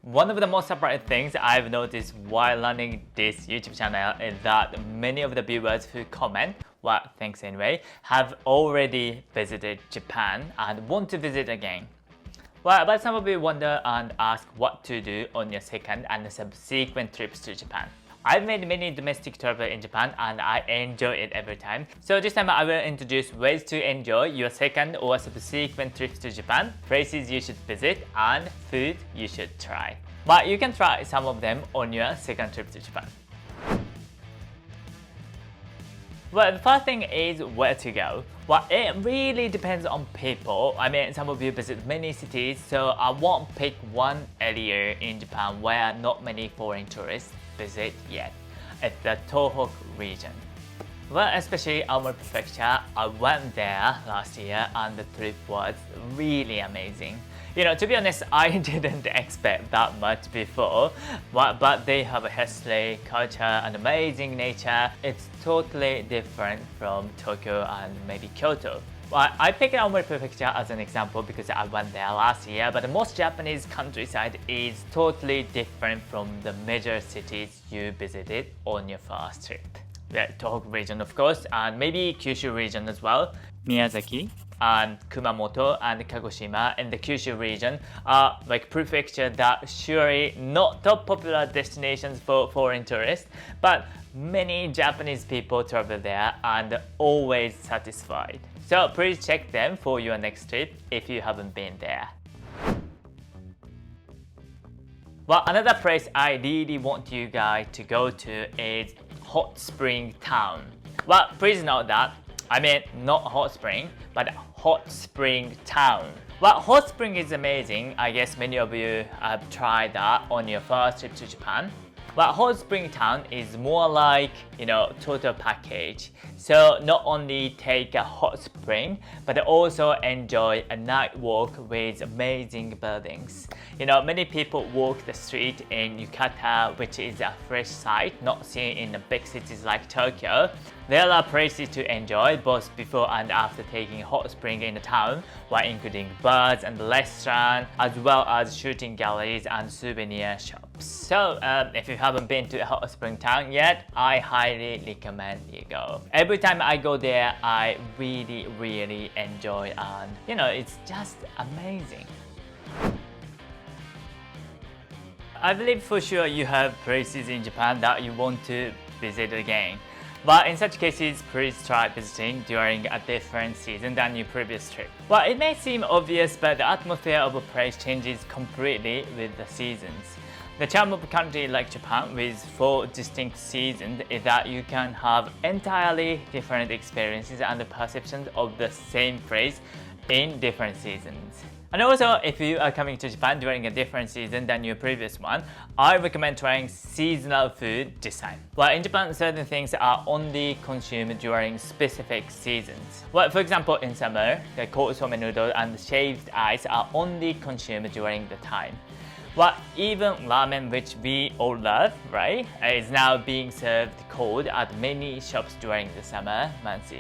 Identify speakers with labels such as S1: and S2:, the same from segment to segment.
S1: One of the most surprising things I've noticed while running this YouTube channel is that many of the viewers who comment, well, thanks anyway, have already visited Japan and want to visit again. Well, but some of you wonder and ask what to do on your second and subsequent trips to Japan. I've made many domestic travel in Japan and I enjoy it every time. So this time I will introduce ways to enjoy your second or subsequent trips to Japan, places you should visit, and food you should try. But you can try some of them on your second trip to Japan. Well, the first thing is where to go. Well, it really depends on people. I mean, some of you visit many cities, so I won't pick one area in Japan where not many foreign tourists visit yet. It's the Tohoku region. Well, especially our prefecture, I went there last year and the trip was really amazing. You know, to be honest, I didn't expect that much before, but they have a history, culture, and amazing nature. It's totally different from Tokyo and maybe Kyoto. Well, I picked Aomori Prefecture as an example because I went there last year, but most Japanese countryside is totally different from the major cities you visited on your first trip. The Tohoku region, of course, and maybe Kyushu region as well. Miyazaki and Kumamoto and Kagoshima in the Kyushu region are like prefectures that surely not top popular destinations for foreign tourists, but many Japanese people travel there and always satisfied. So please check them for your next trip if you haven't been there. Well, another place I really want you guys to go to is Hot Spring Town. Well, please note that I mean not hot spring, but Hot Spring Town. Well, hot spring is amazing. I guess many of you have tried that on your first trip to Japan. But Hot Spring Town is more like, total package. So not only take a hot spring, but also enjoy a night walk with amazing buildings. Many people walk the street in Yukata, which is a fresh sight not seen in the big cities like Tokyo. There are places to enjoy both before and after taking hot spring in the town, while including bars and restaurants, as well as shooting galleries and souvenir shops. So if you haven't been to Hot Spring Town yet, I highly recommend you go. Every time I go there, I really enjoy and it's just amazing. I believe for sure you have places in Japan that you want to visit again. But in such cases, please try visiting during a different season than your previous trip. Well, it may seem obvious, but the atmosphere of a place changes completely with the seasons. The charm of a country like Japan with 4 distinct seasons is that you can have entirely different experiences and perceptions of the same place in different seasons. And also, if you are coming to Japan during a different season than your previous one, I recommend trying seasonal food this time. Well, in Japan, certain things are only consumed during specific seasons. Well, for example, in summer, the cold somen noodle and shaved ice are only consumed during the time. Well, even ramen, which we all love, right, is now being served cold at many shops during the summer months.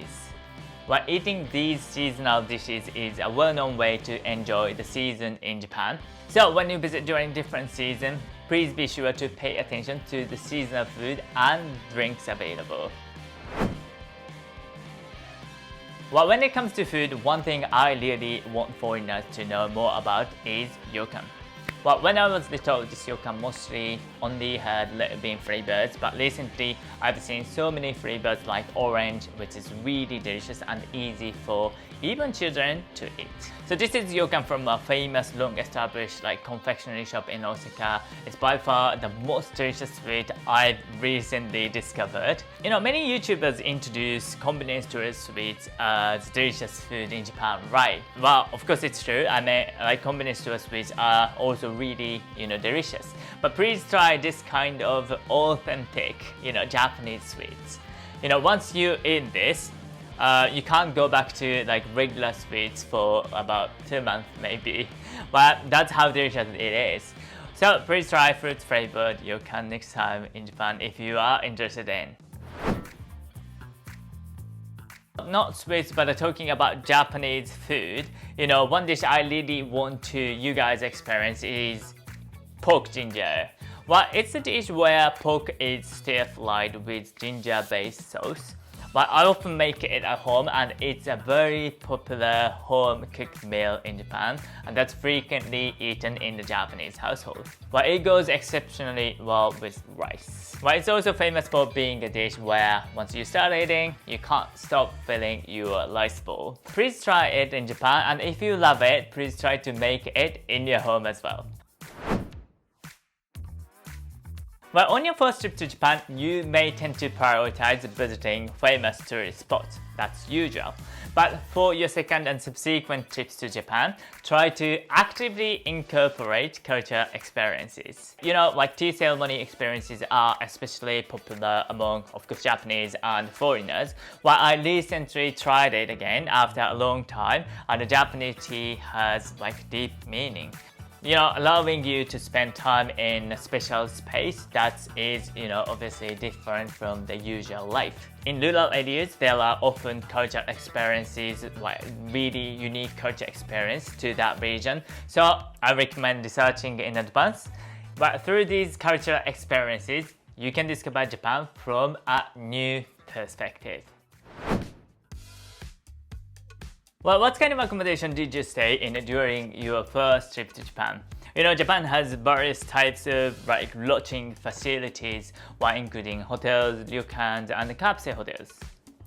S1: Well, eating these seasonal dishes is a well-known way to enjoy the season in Japan. So when you visit during different seasons, please be sure to pay attention to the seasonal food and drinks available. Well, when it comes to food, one thing I really want foreigners to know more about is ryokan. Well, when I was little, this ryokan mostly only had little bean flavors, but recently I've seen so many flavors like orange, which is really delicious and easy for even children to eat. So this is ryokan from a famous long-established confectionery shop in Osaka. It's by far the most delicious sweet I've recently discovered. Many YouTubers introduce convenience store sweets as delicious food in Japan, right? Well, of course it's true. I mean, convenience store sweets are also really, delicious. But please try this kind of authentic, Japanese sweets. Once you eat this, you can't go back to regular sweets for about 2 months maybe, but that's how delicious it is. So please try fruit flavored ryokan next time in Japan if you are interested in. Not sweets, but talking about Japanese food, one dish I really want to you guys experience is pork ginger. Well, it's a dish where pork is stir-fried with ginger-based sauce. But I often make it at home, and it's a very popular home-cooked meal in Japan, and that's frequently eaten in the Japanese household. But it goes exceptionally well with rice. But it's also famous for being a dish where once you start eating, you can't stop filling your rice bowl. Please try it in Japan, and if you love it, please try to make it in your home as well. Well, on your first trip to Japan, you may tend to prioritize visiting famous tourist spots. That's usual. But for your second and subsequent trips to Japan, try to actively incorporate cultural experiences. Like tea ceremony experiences are especially popular among, of course, Japanese and foreigners. Well, I recently tried it again after a long time, and the Japanese tea has deep meaning. Allowing you to spend time in a special space that is, obviously different from the usual life. In rural areas, there are often cultural experiences, really unique culture experience to that region. So I recommend researching in advance. But through these cultural experiences, you can discover Japan from a new perspective. Well, what kind of accommodation did you stay in during your first trip to Japan? Japan has various types of lodging facilities, including hotels, ryokans, and capsule hotels.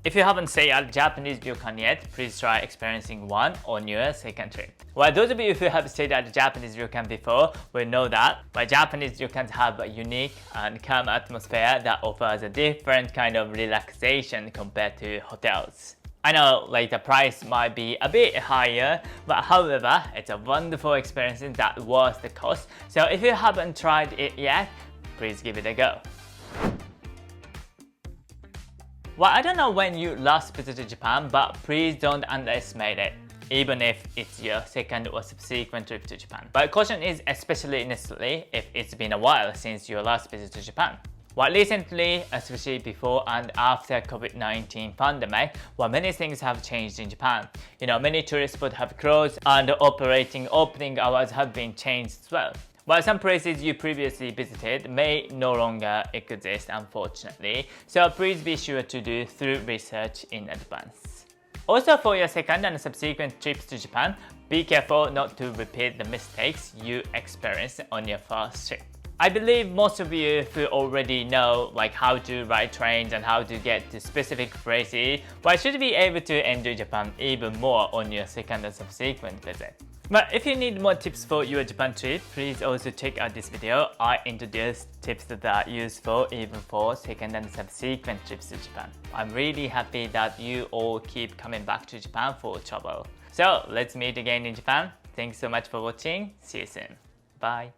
S1: If you haven't stayed at a Japanese ryokan yet, please try experiencing one on your second trip. Well, those of you who have stayed at a Japanese ryokan before will know that Japanese ryokans have a unique and calm atmosphere that offers a different kind of relaxation compared to hotels. I know the price might be a bit higher, but however, it's a wonderful experience that worth the cost. So if you haven't tried it yet, please give it a go. Well, I don't know when you last visited Japan, but please don't underestimate it, even if it's your second or subsequent trip to Japan. But caution is especially necessary if it's been a while since your last visit to Japan. Well, recently, especially before and after COVID-19 pandemic, many things have changed in Japan. Many tourist spots have closed and opening hours have been changed as well. While some places you previously visited may no longer exist, unfortunately, so please be sure to do thorough research in advance. Also, for your second and subsequent trips to Japan, be careful not to repeat the mistakes you experienced on your first trip. I believe most of you who already know how to ride trains and how to get to specific places, should be able to enjoy Japan even more on your second and subsequent visit. But if you need more tips for your Japan trip, please also check out this video. I introduced tips that are useful even for second and subsequent trips to Japan. I'm really happy that you all keep coming back to Japan for travel. So let's meet again in Japan. Thanks so much for watching. See you soon. Bye.